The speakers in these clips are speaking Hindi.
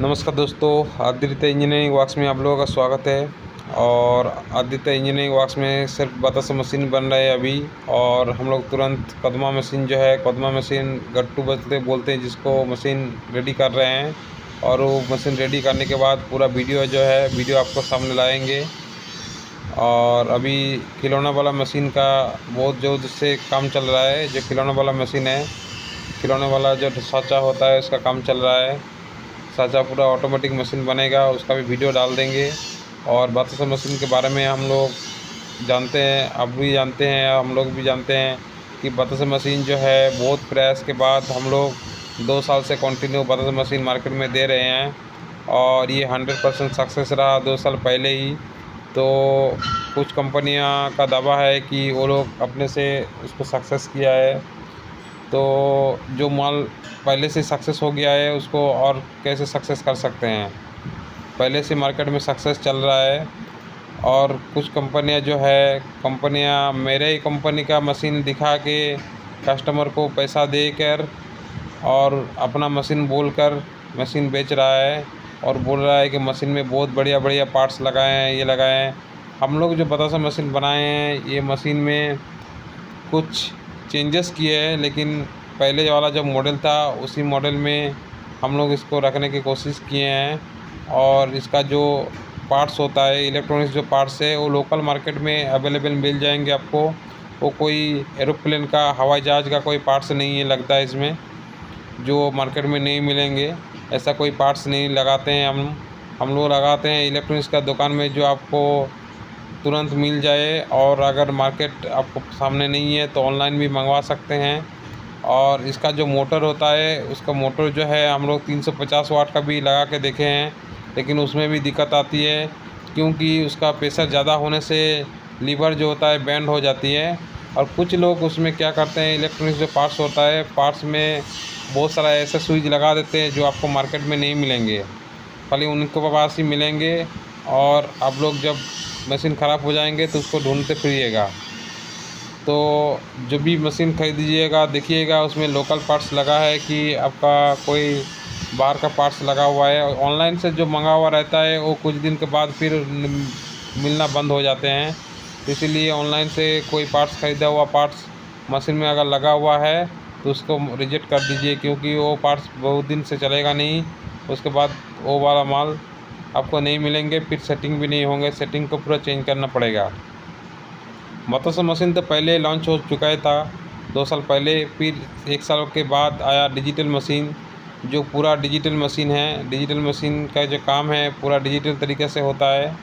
नमस्कार दोस्तों, आदित्य इंजीनियरिंग वर्क्स में आप लोगों का स्वागत है। और आदित्य इंजीनियरिंग वर्क्स में सिर्फ बतासा मशीन बन रहा है अभी। और हम लोग तुरंत कदमा मशीन जो है, कदमा मशीन गट्टू बोलते हैं जिसको, मशीन रेडी कर रहे हैं। और वो मशीन रेडी करने के बाद पूरा वीडियो आपको सामने लाएंगे। और अभी खिलौना वाला मशीन का बहुत जोर से काम चल रहा है। जो खिलौना वाला मशीन है, खिलौने वाला जो साँचा होता है उसका काम चल रहा है। साँचा पूरा ऑटोमेटिक मशीन बनेगा, उसका भी वीडियो डाल देंगे। और बतासा मशीन के बारे में हम लोग जानते हैं, आप भी जानते हैं, हम लोग भी जानते हैं कि बतासा मशीन जो है बहुत प्रयास के बाद हम लोग 2 साल से कंटिन्यू बतासा मशीन मार्केट में दे रहे हैं। और ये 100% सक्सेस रहा 2 साल पहले ही। तो कुछ कंपनियां का दावा है कि वो लोग अपने से उसको सक्सेस किया है। तो जो माल पहले से सक्सेस हो गया है उसको और कैसे सक्सेस कर सकते हैं। पहले से मार्केट में सक्सेस चल रहा है। और कुछ कंपनियां जो है, कंपनियां मेरे ही कंपनी का मशीन दिखा के कस्टमर को पैसा देकर और अपना मशीन बोलकर मशीन बेच रहा है। और बोल रहा है कि मशीन में बहुत बढ़िया बढ़िया पार्ट्स लगाए हैं, ये लगाए हैं। हम लोग जो बतासा मशीन बनाए हैं, ये मशीन में कुछ चेंजेस किए हैं, लेकिन पहले वाला जो मॉडल था उसी मॉडल में हम लोग इसको रखने की कोशिश किए हैं। और इसका जो पार्ट्स होता है, इलेक्ट्रॉनिक्स जो पार्ट्स है, वो लोकल मार्केट में अवेलेबल मिल जाएंगे आपको। वो कोई एरोप्लेन का, हवाई जहाज़ का कोई पार्ट्स नहीं है लगता है इसमें, जो मार्केट में नहीं मिलेंगे। ऐसा कोई पार्ट्स नहीं लगाते हैं हम लोग लगाते हैं इलेक्ट्रॉनिक्स का दुकान में, जो आपको तुरंत मिल जाए। और अगर मार्केट आपको सामने नहीं है तो ऑनलाइन भी मंगवा सकते हैं। और इसका जो मोटर होता है, उसका मोटर जो है हम लोग 350 वाट का भी लगा के देखे हैं, लेकिन उसमें भी दिक्कत आती है, क्योंकि उसका प्रेशर ज़्यादा होने से लीवर जो होता है बैंड हो जाती है। और कुछ लोग उसमें क्या करते हैं, इलेक्ट्रॉनिक्स जो पार्ट्स होता है, पार्ट्स में बहुत सारा ऐसे स्विच लगा देते हैं जो आपको मार्केट में नहीं मिलेंगे, खाली उनके पास ही मिलेंगे। और आप लोग जब मशीन ख़राब हो जाएंगे तो उसको ढूंढते फिरिएगा। तो जो भी मशीन खरीदिएगा देखिएगा उसमें लोकल पार्ट्स लगा है कि आपका कोई बाहर का पार्ट्स लगा हुआ है। ऑनलाइन से जो मंगा हुआ रहता है वो कुछ दिन के बाद फिर मिलना बंद हो जाते हैं। तो इसीलिए ऑनलाइन से कोई पार्ट्स ख़रीदा हुआ पार्ट्स मशीन में अगर लगा हुआ है तो उसको रिजेक्ट कर दीजिए, क्योंकि वो पार्ट्स बहुत दिन से चलेगा नहीं। उसके बाद वो वाला माल आपको नहीं मिलेंगे, फिर सेटिंग भी नहीं होंगे, सेटिंग को पूरा चेंज करना पड़ेगा। बतासा मशीन तो पहले लॉन्च हो चुका है था 2 साल पहले। फिर 1 साल के बाद आया डिजिटल मशीन, जो पूरा डिजिटल मशीन है। डिजिटल मशीन का जो काम है पूरा डिजिटल तरीके से होता है।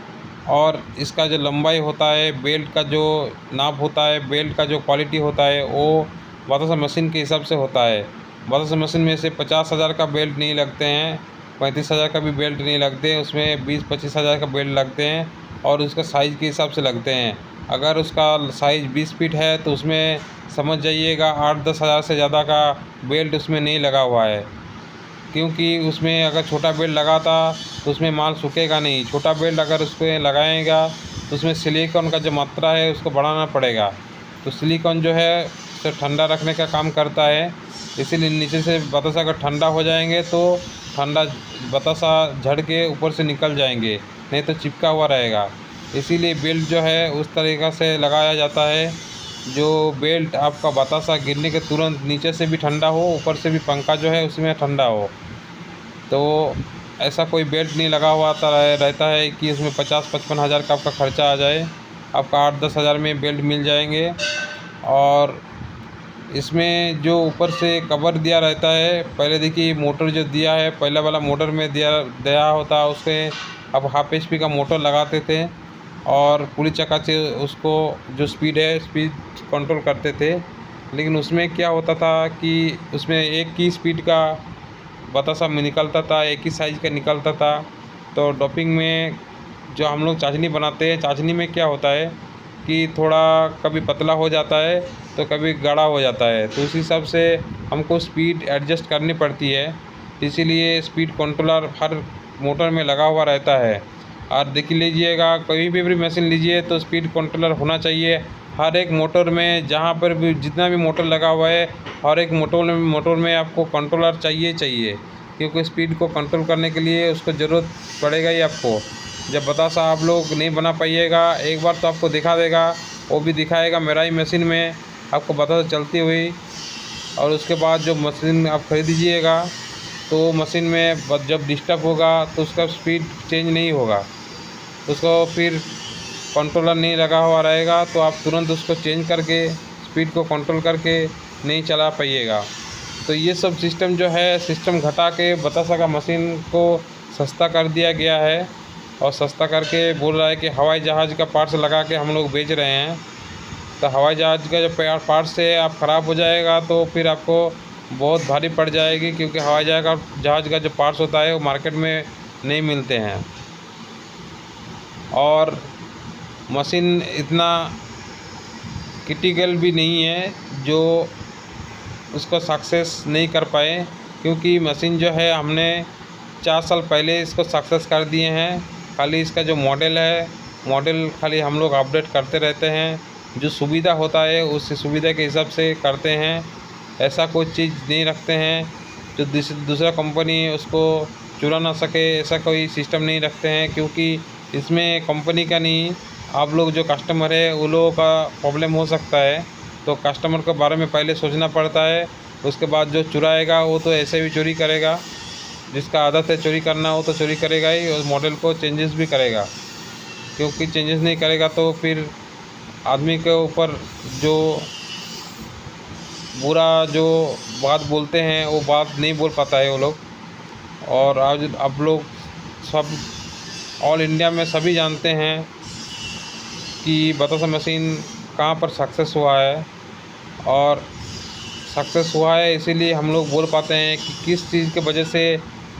और इसका जो लंबाई होता है, बेल्ट का जो नाप होता है, बेल्ट का जो क्वालिटी होता है, वो बतासा मशीन के हिसाब से होता है। बतासा मशीन में से 50,000 का बेल्ट नहीं लगते हैं, 35,000 का भी बेल्ट नहीं लगते, उसमें 20-25 हज़ार का बेल्ट लगते हैं। और उसका साइज़ के हिसाब से लगते हैं। अगर उसका साइज़ 20 फीट है तो उसमें समझ जाइएगा 8-10 हज़ार से ज़्यादा का बेल्ट उसमें नहीं लगा हुआ है, क्योंकि उसमें अगर छोटा बेल्ट लगा था तो उसमें माल सूखेगा नहीं। छोटा बेल्ट अगर उसको लगाएगा तो उसमें सिलिकॉन का जो मात्रा है उसको बढ़ाना पड़ेगा। तो सिलिकॉन जो है उसे ठंडा रखने का काम करता है, इसीलिए नीचे से बतासा अगर ठंडा हो जाएंगे तो ठंडा बतासा झड़ के ऊपर से निकल जाएंगे, नहीं तो चिपका हुआ रहेगा। इसीलिए बेल्ट जो है उस तरीक़ा से लगाया जाता है, जो बेल्ट आपका बतासा गिरने के तुरंत नीचे से भी ठंडा हो, ऊपर से भी पंखा जो है उसमें ठंडा हो। तो ऐसा कोई बेल्ट नहीं लगा हुआ रहता है कि उसमें 50-55 हज़ार का आपका ख़र्चा आ जाए। आपका 8-10 हज़ार में बेल्ट मिल जाएंगे। और इसमें जो ऊपर से कवर दिया रहता है, पहले देखिए मोटर जो दिया है, पहले वाला मोटर में दिया होता, उससे अब हाफ HP का मोटर लगाते थे और पूरी चक्का से उसको जो स्पीड है, स्पीड कंट्रोल करते थे। लेकिन उसमें क्या होता था कि उसमें एक ही स्पीड का बतासा में निकलता था, एक ही साइज़ का निकलता था। तो डोपिंग में जो हम लोग चाशनी बनाते हैं, चाशनी में क्या होता है कि थोड़ा कभी पतला हो जाता है तो कभी गाढ़ा हो जाता है। तो उस हिसाब से हमको स्पीड एडजस्ट करनी पड़ती है, इसीलिए स्पीड कंट्रोलर हर मोटर में लगा हुआ रहता है। और देख लीजिएगा, कोई भी मशीन लीजिए तो स्पीड कंट्रोलर होना चाहिए हर एक मोटर में। जहाँ पर भी जितना भी मोटर लगा हुआ है, हर एक मोटर में आपको कंट्रोलर चाहिए। क्योंकि स्पीड को कंट्रोल करने के लिए उसको ज़रूरत पड़ेगा ही आपको। जब बतासा आप लोग नहीं बना पाइएगा, एक बार तो आपको दिखा देगा, वो भी दिखाएगा मेरा ही मशीन में आपको बतासा चलती हुई। और उसके बाद जो मशीन आप खरीदीजिएगा तो मशीन में जब डिस्टर्ब होगा तो उसका स्पीड चेंज नहीं होगा, उसको फिर कंट्रोलर नहीं लगा हुआ रहेगा तो आप तुरंत उसको चेंज करके स्पीड को कंट्रोल करके नहीं चला पाइएगा। तो ये सब सिस्टम जो है, सिस्टम घटा के बतासा का मशीन को सस्ता कर दिया गया है। और सस्ता करके बोल रहा है कि हवाई जहाज़ का पार्ट्स लगा के हम लोग बेच रहे हैं। तो हवाई जहाज़ का जब पार्ट्स से आप ख़राब हो जाएगा तो फिर आपको बहुत भारी पड़ जाएगी, क्योंकि हवाई जहाज़ का जो पार्ट्स होता है वो मार्केट में नहीं मिलते हैं। और मशीन इतना क्रिटिकल भी नहीं है जो उसको सक्सेस नहीं कर पाए, क्योंकि मशीन जो है हमने 4 साल पहले इसको सक्सेस कर दिए हैं। खाली इसका जो मॉडल खाली हम लोग अपडेट करते रहते हैं, जो सुविधा होता है उस सुविधा के हिसाब से करते हैं। ऐसा कोई चीज़ नहीं रखते हैं जो दूसरा कंपनी उसको चुरा ना सके, ऐसा कोई सिस्टम नहीं रखते हैं। क्योंकि इसमें कंपनी का नहीं, आप लोग जो कस्टमर है उन लोगों का प्रॉब्लम हो सकता है। तो कस्टमर के बारे में पहले सोचना पड़ता है। उसके बाद जो चुराएगा वो तो ऐसे भी चोरी करेगा, जिसका आदत है चोरी करना वो तो चोरी करेगा ही, और मॉडल को चेंजेस भी करेगा। क्योंकि चेंजेस नहीं करेगा तो फिर आदमी के ऊपर जो बुरा जो बात बोलते हैं वो बात नहीं बोल पाता है वो लोग। और आज आप लोग सब ऑल इंडिया में सभी जानते हैं कि बतासा मशीन कहाँ पर सक्सेस हुआ है। और सक्सेस हुआ है इसीलिए हम लोग बोल पाते हैं कि किस चीज़ के वजह से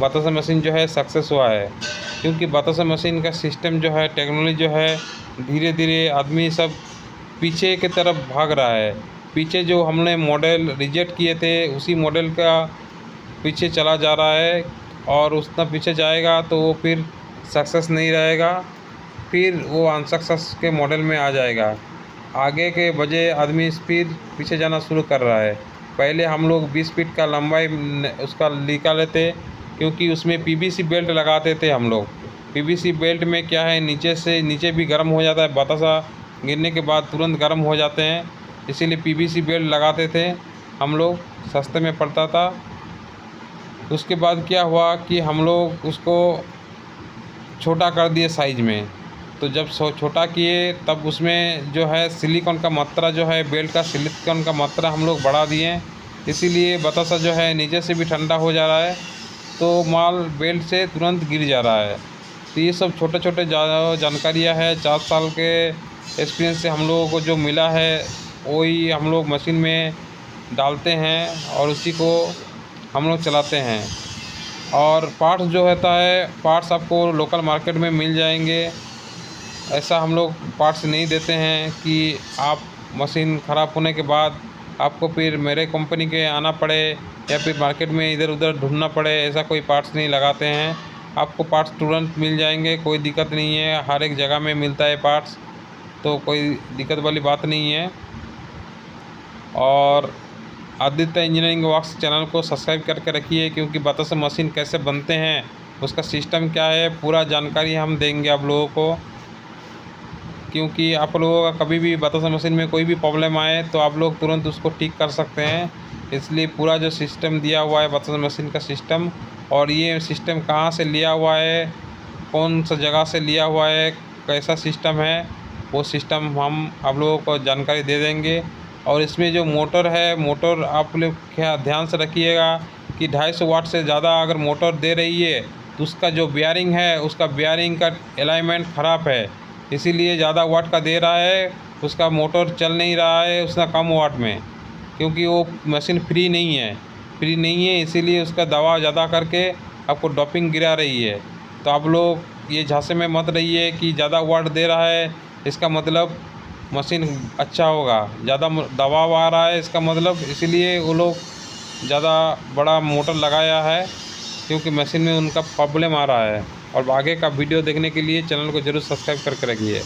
बतासा मशीन जो है सक्सेस हुआ है। क्योंकि बतासा मशीन का सिस्टम जो है, टेक्नोलॉजी जो है, धीरे धीरे आदमी सब पीछे की तरफ भाग रहा है। पीछे जो हमने मॉडल रिजेक्ट किए थे उसी मॉडल का पीछे चला जा रहा है, और उतना पीछे जाएगा तो वो फिर सक्सेस नहीं रहेगा, फिर वो अनसक्सेस के मॉडल में आ जाएगा। आगे के बजाय आदमी स्पीड पीछे जाना शुरू कर रहा है। पहले हम लोग 20 फीट का लंबाई उसका निकाले थे, क्योंकि उसमें पीवीसी बेल्ट लगाते थे हम लोग। पीवीसी बेल्ट में क्या है, नीचे भी गर्म हो जाता है, बतासा गिरने के बाद तुरंत गर्म हो जाते हैं, इसीलिए पीवीसी बेल्ट लगाते थे हम लोग, सस्ते में पड़ता था। उसके बाद क्या हुआ कि हम लोग उसको छोटा कर दिए साइज में। तो जब छोटा किए तब उसमें जो है सिलिकॉन का मात्रा जो है, बेल्ट का सिलिकॉन का मात्रा हम लोग बढ़ा दिए। इसीलिए बतासा जो है नीचे से भी ठंडा हो जा रहा है, तो माल बेल्ट से तुरंत गिर जा रहा है। तो ये सब छोटे छोटे जानकारियाँ है, 4 साल के एक्सपीरियंस से हम लोगों को जो मिला है वही हम लोग मशीन में डालते हैं और उसी को हम लोग चलाते हैं। और पार्ट्स जो होता है, पार्ट्स आपको लोकल मार्केट में मिल जाएंगे। ऐसा हम लोग पार्ट्स नहीं देते हैं कि आप मशीन ख़राब होने के बाद आपको फिर मेरे कंपनी के आना पड़े या फिर मार्केट में इधर उधर ढूंढना पड़े, ऐसा कोई पार्ट्स नहीं लगाते हैं। आपको पार्ट्स तुरंत मिल जाएंगे, कोई दिक्कत नहीं है, हर एक जगह में मिलता है पार्ट्स, तो कोई दिक्कत वाली बात नहीं है। और आदित्य इंजीनियरिंग वर्क्स चैनल को सब्सक्राइब करके रखिए, क्योंकि बतासा मशीन कैसे बनते हैं, उसका सिस्टम क्या है, पूरा जानकारी हम देंगे आप लोगों को। क्योंकि आप लोगों का कभी भी बतासा मशीन में कोई भी प्रॉब्लम आए तो आप लोग तुरंत उसको ठीक कर सकते हैं। इसलिए पूरा जो सिस्टम दिया हुआ है बतासा मशीन का सिस्टम, और ये सिस्टम कहाँ से लिया हुआ है, कौन सा जगह से लिया हुआ है, कैसा सिस्टम है, वो सिस्टम हम आप लोगों को जानकारी दे देंगे। और इसमें जो मोटर है, मोटर आप लोग क्या ध्यान से रखिएगा कि 250 वाट से ज़्यादा अगर मोटर दे रही है तो उसका जो बियरिंग है, उसका बियरिंग का अलाइनमेंट ख़राब है, इसीलिए ज़्यादा वाट का दे रहा है, उसका मोटर चल नहीं रहा है उसका कम वाट में, क्योंकि वो मशीन फ्री नहीं है, इसीलिए उसका दवा ज़्यादा करके आपको डोपिंग गिरा रही है। तो आप लोग ये झांसे में मत रहिए कि ज़्यादा वाट दे रहा है इसका मतलब मशीन अच्छा होगा, ज़्यादा दबाव आ रहा है इसका मतलब, इसीलिए वो लोग ज़्यादा बड़ा मोटर लगाया है, क्योंकि मशीन में उनका प्रॉब्लम आ रहा है। और आगे का वीडियो देखने के लिए चैनल को ज़रूर सब्सक्राइब करके रखिए।